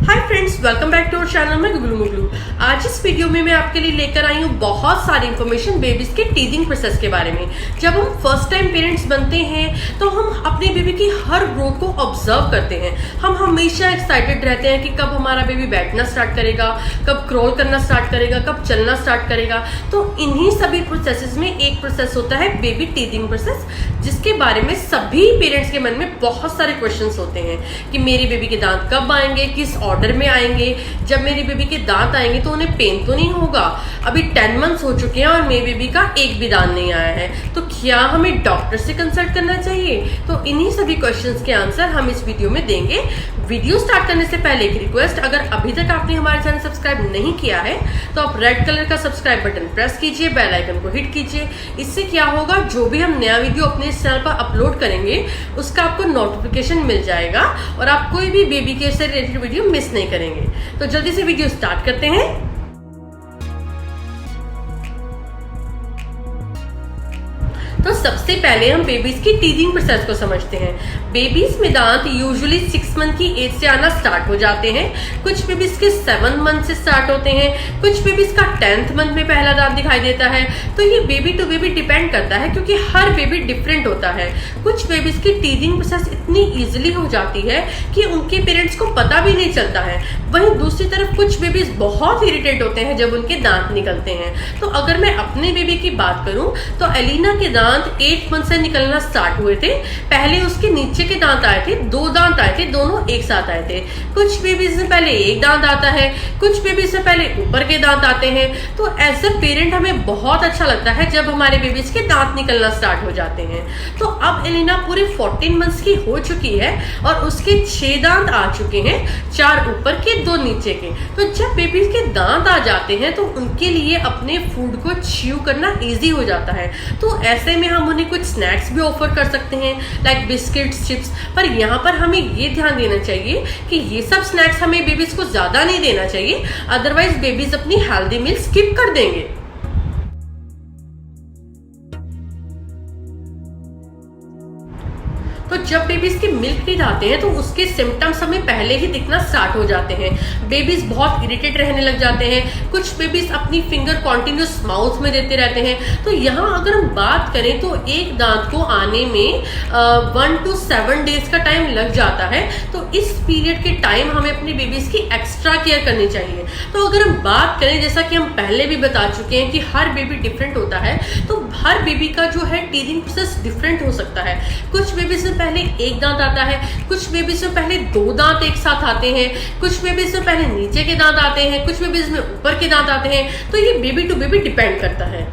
Hi friends, welcome back to our channel में गुगलू मुगलू। आज इस वीडियो में मैं आपके लिए लेकर आई हूँ बहुत सारी इन्फॉर्मेशन बेबीज के टीथिंग प्रोसेस के बारे में। जब हम फर्स्ट टाइम पेरेंट्स बनते हैं तो हम अपने बेबी की हर ग्रोथ को ऑब्जर्व करते हैं। हम हमेशा एक्साइटेड रहते हैं कि कब हमारा बेबी बैठना स्टार्ट करेगा, कब क्रॉल करना स्टार्ट करेगा, कब चलना स्टार्ट करेगा। तो इन्हीं सभी प्रोसेसेस में एक प्रोसेस होता है बेबी टीथिंग प्रोसेस, जिसके बारे में सभी पेरेंट्स के मन में बहुत सारे क्वेश्चंस होते हैं कि मेरी बेबी के दांत कब आएंगे, किस ऑर्डर में आएंगे, जब मेरी बेबी के दांत आएंगे तो उन्हें पेन तो नहीं होगा, अभी 10 मंथ्स हो चुके हैं और मेरी बेबी का एक भी दांत नहीं आया है, तो क्या हमें डॉक्टर से कंसल्ट करना चाहिए। तो इन्हीं सभी क्वेश्चंस के आंसर हम इस वीडियो में देंगे। वीडियो स्टार्ट करने से पहले एक रिक्वेस्ट, अगर अभी तक आपने हमारे चैनल सब्सक्राइब नहीं किया है तो आप रेड कलर का सब्सक्राइब बटन प्रेस कीजिए, बेल आइकन को हिट कीजिए। इससे क्या होगा, जो भी हम नया वीडियो अपने इस चैनल पर अपलोड करेंगे उसका आपको नोटिफिकेशन मिल जाएगा और आप कोई भी बेबी केयर से रिलेटेड वीडियो मिस नहीं करेंगे। तो जल्दी से वीडियो स्टार्ट करते हैं। तो सबसे पहले हम बेबीज की टीथिंग प्रोसेस को समझते हैं। बेबीज में दांत यूजुअली 6 मंथ की एज से आना स्टार्ट हो जाते हैं। कुछ बेबीज के 7 मंथ से स्टार्ट होते हैं, कुछ बेबीज का 10th मंथ में पहला दांत दिखाई देता है। तो ये बेबी टू बेबी डिपेंड करता है, क्योंकि हर बेबी डिफरेंट होता है। कुछ बेबीज की टीथिंग प्रोसेस इतनी इजीली हो जाती है कि उनके पेरेंट्स को पता भी नहीं चलता है। वहीं दूसरी तरफ कुछ बेबीज बहुत इरिटेट होते हैं जब उनके दांत निकलते हैं। तो अगर मैं अपने बेबी की बात करूं तो एलिना के दांत 8 मंथ से निकलना स्टार्ट हुए थे। पहले उसके नीचे के दांत आए थे, 2 दांत आए थे, दोनों एक साथ आए थे। कुछ बेबीज में पहले एक दांत आता है, कुछ बेबीज में पहले ऊपर के दांत आते हैं। तो एज अ पेरेंट हमें बहुत अच्छा लगता है जब हमारे बेबीज के दांत निकलना स्टार्ट हो जाते हैं। तो अब एलिना पूरे 14 मंथ्स की हो चुकी है और उसके 6 दांत आ चुके हैं, 4 ऊपर के, 2 नीचे के। तो जब बेबीज के दांत आ जाते हैं तो उनके लिए अपने फूड को च्यू करना ईजी हो जाता है। तो ऐसे में हम उन्हें कुछ स्नैक्स भी ऑफर कर सकते हैं, लाइक बिस्किट्स, चिप्स। पर यहाँ पर हमें ये ध्यान देना चाहिए कि ये सब स्नैक्स हमें बेबीज को ज्यादा नहीं देना चाहिए, अदरवाइज बेबीज अपनी हेल्दी मील स्किप कर देंगे। तो जब बेबीज के मिल्क टीथ आते हैं तो उसके सिम्टम्स हमें पहले ही दिखना स्टार्ट हो जाते हैं। बेबीज बहुत इरिटेट रहने लग जाते हैं, कुछ बेबीज अपनी फिंगर कॉन्टिन्यूस माउथ में देते रहते हैं। तो यहाँ अगर हम बात करें तो एक दांत को आने में 1 to 7 डेज का टाइम लग जाता है। तो इस पीरियड के टाइम हमें अपनी बेबीज की एक्स्ट्रा केयर करनी चाहिए। तो अगर हम बात करें, जैसा कि हम पहले भी बता चुके हैं कि हर बेबी डिफरेंट होता है, तो हर बेबी का जो है टीथिंग प्रोसेस डिफरेंट हो सकता है। कुछ बेबीज में पहले एक दांत आता है, कुछ बेबीज में पहले 2 दांत एक साथ आते हैं, कुछ बेबीज में पहले नीचे के दांत आते हैं, कुछ बेबीज में ऊपर के दांत आते हैं। तो ये बेबी टू बेबी डिपेंड करता है।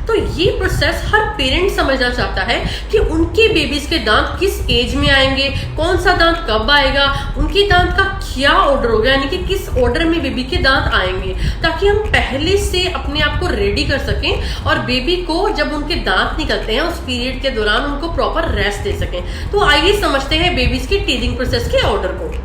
तो ये प्रोसेस हर पेरेंट समझना चाहता है कि उनके बेबीज के दांत किस एज में आएंगे, कौन सा दांत कब आएगा, उनके दांत का क्या ऑर्डर होगा, यानी कि किस ऑर्डर में बेबी के दांत आएंगे, ताकि हम पहले से अपने आप को रेडी कर सकें और बेबी को जब उनके दांत निकलते हैं उस पीरियड के दौरान उनको प्रॉपर रेस्ट दे सकें। तो आइए समझते हैं बेबीज के टीथिंग प्रोसेस के ऑर्डर को।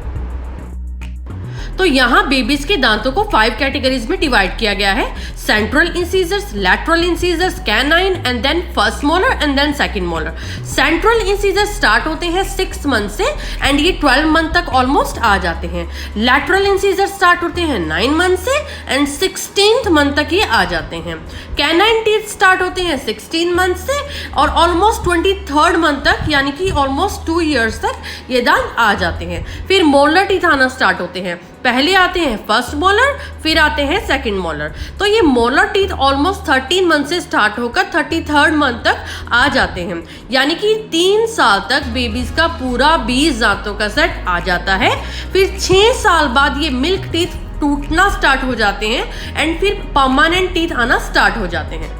तो यहाँ बेबीज के दांतों को 5 कैटेगरीज में डिवाइड किया गया है: central incisors, lateral incisors, canine, and then first molar and then second molar. Central incisors start होते हैं 6 मंथ से एंड ये 12 मंथ तक ऑलमोस्ट आ जाते हैं। लैटरल इंसीजर्स स्टार्ट होते हैं 9 मंथ से एंड 16th मंथ तक ये आ जाते हैं। कैनाइन टीथ स्टार्ट होते हैं 16 मंथ से और ऑलमोस्ट 23rd मंथ तक, यानी कि ऑलमोस्ट 2 years तक ये दांत आ जाते हैं। फिर मोलर टीथ आना स्टार्ट होते हैं। पहले आते हैं फर्स्ट मोलर, फिर आते हैं सेकंड मोलर। तो ये मोलर टीथ ऑलमोस्ट 13 मंथ से स्टार्ट होकर 33rd मंथ तक आ जाते हैं, यानी कि 3 साल तक बेबीज का पूरा 20 दांतों का सेट आ जाता है। फिर 6 साल बाद ये मिल्क टीथ टूटना स्टार्ट हो जाते हैं एंड फिर परमानेंट टीथ आना स्टार्ट हो जाते हैं।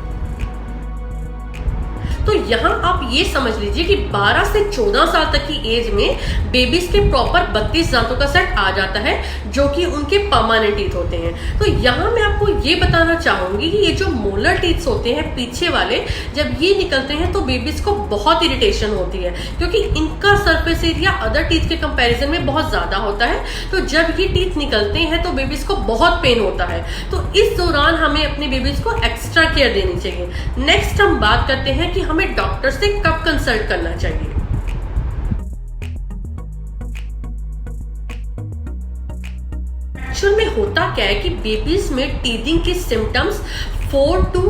तो यहाँ आप ये समझ लीजिए कि 12 से 14 साल तक की एज में बेबीज के प्रॉपर 32 दांतों का सेट आ जाता है, जो कि उनके परमानेंट टीथ होते हैं। तो यहाँ मैं आपको ये बताना चाहूंगी कि ये जो मोलर टीथ्स होते हैं पीछे वाले, जब ये निकलते हैं तो बेबीज को बहुत इरिटेशन होती है, क्योंकि इनका सरफेस एरिया अदर टीथ के कंपैरिजन में बहुत ज्यादा होता है। तो जब ये टीथ निकलते हैं तो बेबीज को बहुत पेन होता है। तो इस दौरान हमें अपने बेबीज को एक्स्ट्रा केयर देनी चाहिए। नेक्स्ट हम बात करते हैं कि हमें डॉक्टर से कब कंसल्ट करना चाहिए। एक्चुअल में होता क्या है कि बेबीज में टीदिंग के सिम्टम्स 4 to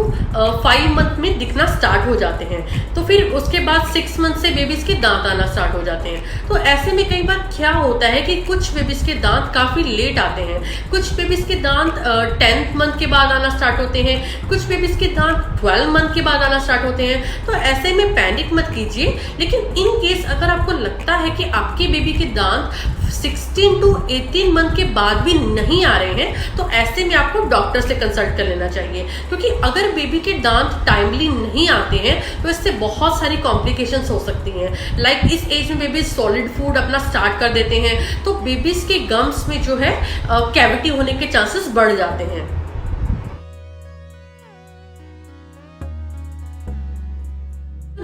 5 मंथ में दिखना स्टार्ट हो जाते हैं। तो फिर उसके बाद 6 मंथ से बेबीज के दांत आना स्टार्ट हो जाते हैं। तो ऐसे में कई बार क्या होता है कि कुछ बेबीज के दांत काफी लेट आते हैं, कुछ बेबीज के दांत 10th मंथ के बाद आना स्टार्ट होते हैं, कुछ बेबीज के दांत 12 मंथ के बाद आना स्टार्ट होते हैं। तो ऐसे में पैनिक मत कीजिए, लेकिन इन केस अगर आपको लगता है कि आपके बेबी के दांत 16 to 18 मंथ के बाद भी नहीं आ रहे हैं, तो ऐसे में आपको डॉक्टर से कंसल्ट कर लेना चाहिए, क्योंकि अगर बेबी के दांत टाइमली नहीं आते हैं तो इससे बहुत सारी कॉम्प्लिकेशंस हो सकती हैं। लाइक इस एज में बेबीज सॉलिड फूड अपना स्टार्ट कर देते हैं, तो बेबीज के गम्स में जो है कैविटी होने के चांसेस बढ़ जाते हैं।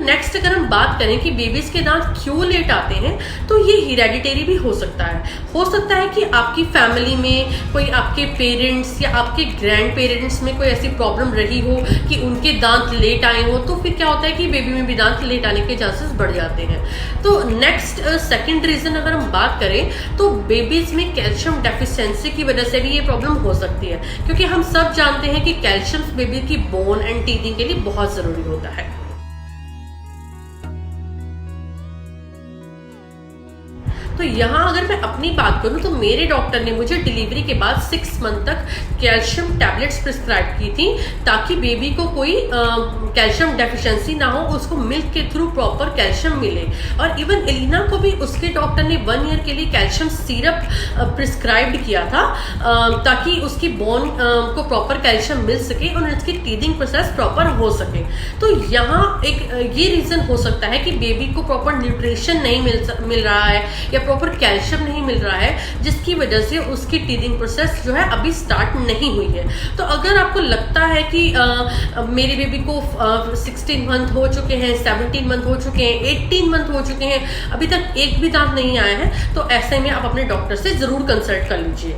नेक्स्ट अगर हम बात करें कि बेबीज के दांत क्यों लेट आते हैं, तो ये हेरेडिटरी भी हो सकता है। हो सकता है कि आपकी फैमिली में कोई आपके पेरेंट्स या आपके ग्रैंड पेरेंट्स में कोई ऐसी प्रॉब्लम रही हो कि उनके दांत लेट आए हो, तो फिर क्या होता है कि बेबी में भी दांत लेट आने के चांसेस बढ़ जाते हैं। तो नेक्स्ट सेकंड रीजन अगर हम बात करें तो बेबीज में कैल्शियम डेफिशिएंसी की वजह से भी ये प्रॉब्लम हो सकती है, क्योंकि हम सब जानते हैं कि कैल्शियम बेबी की बोन एंड टीथिंग के लिए बहुत जरूरी होता है। तो यहाँ अगर मैं अपनी बात करूँ तो मेरे डॉक्टर ने मुझे डिलीवरी के बाद 6 मंथ तक कैल्शियम टैबलेट्स प्रिस्क्राइब की थी, ताकि बेबी को कोई कैल्शियम डेफिशिएंसी ना हो, उसको मिल्क के थ्रू प्रॉपर कैल्शियम मिले। और इवन एलिना को भी उसके डॉक्टर ने 1 ईयर के लिए कैल्शियम सिरप प्रिस्क्राइब्ड किया था, ताकि उसकी बोन को प्रॉपर कैल्शियम मिल सके और उसकी टीथिंग प्रोसेस प्रॉपर हो सके। तो यहाँ एक ये रीजन हो सकता है कि बेबी को प्रॉपर न्यूट्रिशन नहीं मिल रहा है या प्रॉपर कैल्शियम नहीं मिल रहा है, जिसकी वजह से उसकी टीथिंग प्रोसेस जो है अभी स्टार्ट नहीं हुई है। तो अगर आपको लगता है कि मेरे बेबी को 16 मंथ हो चुके हैं, 17 मंथ हो चुके हैं, 18 मंथ हो चुके हैं, अभी तक एक भी दांत नहीं आया है, तो ऐसे में आप अपने डॉक्टर से जरूर कंसल्ट कर लीजिए।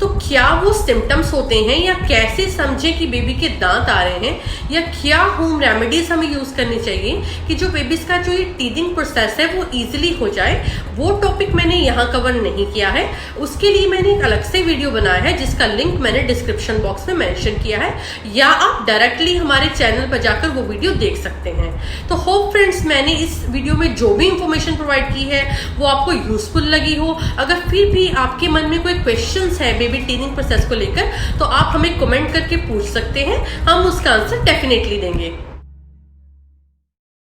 तो क्या वो सिम्टम्स होते हैं या कैसे समझें कि बेबी के दांत आ रहे हैं, या क्या होम रेमेडीज हमें यूज करनी चाहिए कि जो बेबीज का जो ये टीथिंग प्रोसेस है वो इजीली हो जाए, वो टॉपिक मैंने यहाँ कवर नहीं किया है। उसके लिए मैंने एक अलग से वीडियो बनाया है, जिसका लिंक मैंने डिस्क्रिप्शन बॉक्स में मेंशन किया है, या आप डायरेक्टली हमारे चैनल पर जाकर वो वीडियो देख सकते हैं। तो होप फ्रेंड्स, मैंने इस वीडियो में जो भी इंफॉर्मेशन प्रोवाइड की है वो आपको यूजफुल लगी हो। अगर फिर भी आपके मन में कोई क्वेश्चंस है बेबी टीथिंग प्रोसेस को लेकर, तो आप हमें कमेंट करके पूछ सकते हैं, हम उसका आंसर डेफिनेटली देंगे।